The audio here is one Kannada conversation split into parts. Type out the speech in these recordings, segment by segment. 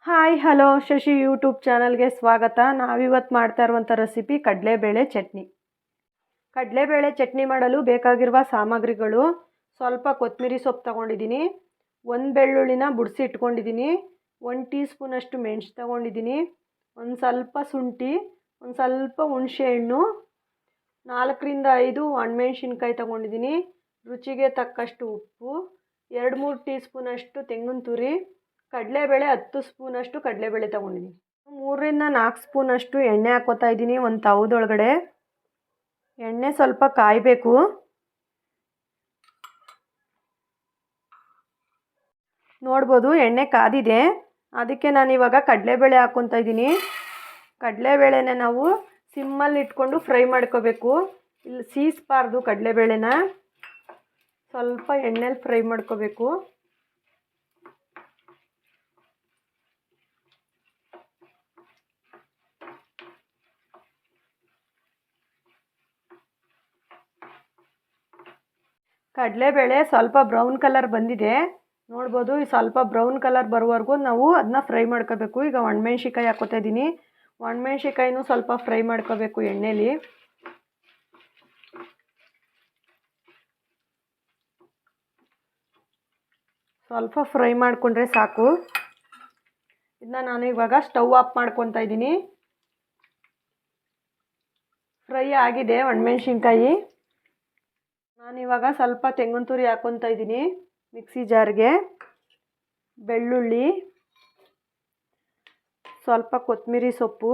ಹಾಯ್ ಹಲೋ ಶಶಿ ಯೂಟ್ಯೂಬ್ ಚಾನಲ್ಗೆ ಸ್ವಾಗತ. ನಾವಿವತ್ತು ಮಾಡ್ತಾ ಇರುವಂಥ ರೆಸಿಪಿ ಕಡಲೆಬೇಳೆ ಚಟ್ನಿ. ಕಡಲೆಬೇಳೆ ಚಟ್ನಿ ಮಾಡಲು ಬೇಕಾಗಿರುವ ಸಾಮಗ್ರಿಗಳು: ಸ್ವಲ್ಪ ಕೊತ್ತಂಬರಿ ಸೊಪ್ಪು ತಗೊಂಡಿದ್ದೀನಿ, ಒಂದು ಬೆಳ್ಳುಳ್ಳಿನ ಬಿಡಿಸಿ ಇಟ್ಕೊಂಡಿದ್ದೀನಿ, 1 ಟೀ ಸ್ಪೂನಷ್ಟು ಮೆಣಸು ತಗೊಂಡಿದ್ದೀನಿ, ಒಂದು ಸ್ವಲ್ಪ ಶುಂಠಿ, ಒಂದು ಸ್ವಲ್ಪ ಹುಣಸೆಹಣ್ಣು, 4ರಿಂದ 5 ಒಣಮೆಣ್ಸಿನ್ಕಾಯಿ ತಗೊಂಡಿದ್ದೀನಿ, ರುಚಿಗೆ ತಕ್ಕಷ್ಟು ಉಪ್ಪು, 2-3 ಟೀ ಸ್ಪೂನಷ್ಟು ತೆಂಗಿನ ತುರಿ, ಕಡಲೆಬೇಳೆ 10 ಸ್ಪೂನಷ್ಟು ಕಡಲೆಬೇಳೆ ತೊಗೊಂಡಿದ್ದೀನಿ, 3ರಿಂದ 4 ಸ್ಪೂನಷ್ಟು ಎಣ್ಣೆ ಹಾಕ್ಕೋತಾ ಇದ್ದೀನಿ. ಒಂದು ತವದೊಳಗಡೆ ಎಣ್ಣೆ ಸ್ವಲ್ಪ ಕಾಯಬೇಕು. ನೋಡ್ಬೋದು ಎಣ್ಣೆ ಕಾದಿದೆ. ಅದಕ್ಕೆ ನಾನು ಇವಾಗ ಕಡಲೆಬೇಳೆ ಹಾಕ್ಕೊತಾ ಇದ್ದೀನಿ. ಕಡಲೆಬೇಳೆನ ನಾವು ಸಿಮ್ಮಲ್ಲಿ ಇಟ್ಕೊಂಡು ಫ್ರೈ ಮಾಡ್ಕೋಬೇಕು. ಇಲ್ಲಿ ಸೀಸ್ಬಾರ್ದು, ಕಡಲೆಬೇಳೆನ ಸ್ವಲ್ಪ ಎಣ್ಣೆಲಿ ಫ್ರೈ ಮಾಡ್ಕೋಬೇಕು. ಕಡಲೆಬೇಳೆ ಸ್ವಲ್ಪ ಬ್ರೌನ್ ಕಲರ್ ಬಂದಿದೆ, ನೋಡ್ಬೋದು. ಸ್ವಲ್ಪ ಬ್ರೌನ್ ಕಲರ್ ಬರೋವರೆಗೂ ನಾವು ಅದನ್ನ ಫ್ರೈ ಮಾಡ್ಕೋಬೇಕು. ಈಗ ಒಣಮೆಣ್ಸಿಕಾಯಿ ಹಾಕ್ಕೋತಾ ಇದ್ದೀನಿ. ಒಣಮೆಣ್ಸಿಕಾಯಿನೂ ಸ್ವಲ್ಪ ಫ್ರೈ ಮಾಡ್ಕೋಬೇಕು ಎಣ್ಣೆಲಿ. ಸ್ವಲ್ಪ ಫ್ರೈ ಮಾಡಿಕೊಂಡ್ರೆ ಸಾಕು. ಇದನ್ನ ನಾನು ಇವಾಗ ಸ್ಟವ್ ಆಫ್ ಮಾಡ್ಕೊತಾ ಇದ್ದೀನಿ. ಫ್ರೈ ಆಗಿದೆ ಒಣಮೆಣ್ಸಿನ್ಕಾಯಿ. ನಾನಿವಾಗ ಸ್ವಲ್ಪ ತೆಂಗಿನ ತುರಿ ಹಾಕ್ಕೊತಾ ಇದ್ದೀನಿ ಮಿಕ್ಸಿ ಜಾರ್ಗೆ. ಬೆಳ್ಳುಳ್ಳಿ, ಸ್ವಲ್ಪ ಕೊತ್ತಂಬರಿ ಸೊಪ್ಪು,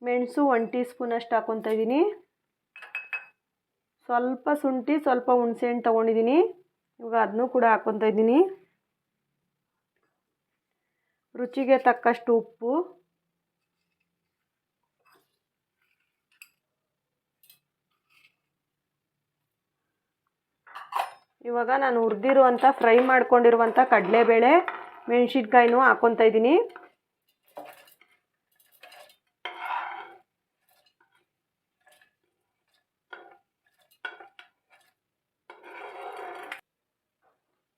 ಮೆಣಸು 1 ಟೀ ಸ್ಪೂನಷ್ಟು ಹಾಕ್ಕೊತಾ ಇದ್ದೀನಿ, ಸ್ವಲ್ಪ ಶುಂಠಿ, ಸ್ವಲ್ಪ ಹುಣಸೆಹಣ್ಣು ತೊಗೊಂಡಿದ್ದೀನಿ. ಇವಾಗ ಅದನ್ನೂ ಕೂಡ ಹಾಕ್ಕೊತಾ ಇದ್ದೀನಿ. ರುಚಿಗೆ ತಕ್ಕಷ್ಟು ಉಪ್ಪು, ಇವಾಗ ನಾನು ಹುರಿದಿರುವಂಥ ಫ್ರೈ ಮಾಡ್ಕೊಂಡಿರುವಂಥ ಕಡಲೆಬೇಳೆ ಮೆಣಸಿನ್ಕಾಯಿನೂ ಹಾಕ್ಕೊತಾ ಇದ್ದೀನಿ.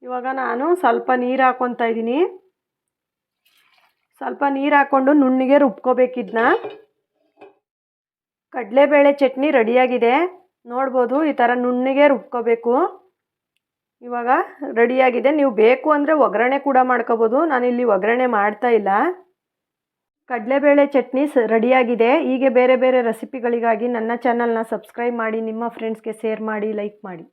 ಇವಾಗ ನಾನು ಸ್ವಲ್ಪ ನೀರು ಹಾಕ್ಕೊತಾ ಇದ್ದೀನಿ. ಸ್ವಲ್ಪ ನೀರು ಹಾಕ್ಕೊಂಡು ನುಣ್ಣಗೆ ರುಬ್ಕೋಬೇಕಿದ್ನ. ಕಡಲೆಬೇಳೆ ಚಟ್ನಿ ರೆಡಿಯಾಗಿದೆ, ನೋಡ್ಬೋದು. ಈ ಥರ ನುಣ್ಣಗೆ ರುಬ್ಕೋಬೇಕು. ಇವಾಗ ರೆಡಿಯಾಗಿದೆ. ನೀವು ಬೇಕು ಅಂದರೆ ಒಗ್ಗರಣೆ ಕೂಡ ಮಾಡ್ಕೋಬೋದು. ನಾನಿಲ್ಲಿ ಒಗ್ಗರಣೆ ಮಾಡ್ತಾ ಇಲ್ಲ. ಕಡಲೆಬೇಳೆ ಚಟ್ನಿ ರೆಡಿಯಾಗಿದೆ. ಹೀಗೆ ಬೇರೆ ಬೇರೆ ರೆಸಿಪಿಗಳಿಗಾಗಿ ನನ್ನ ಚಾನಲ್ನ ಸಬ್ಸ್ಕ್ರೈಬ್ ಮಾಡಿ, ನಿಮ್ಮ ಫ್ರೆಂಡ್ಸ್ಗೆ ಶೇರ್ ಮಾಡಿ, ಲೈಕ್ ಮಾಡಿ.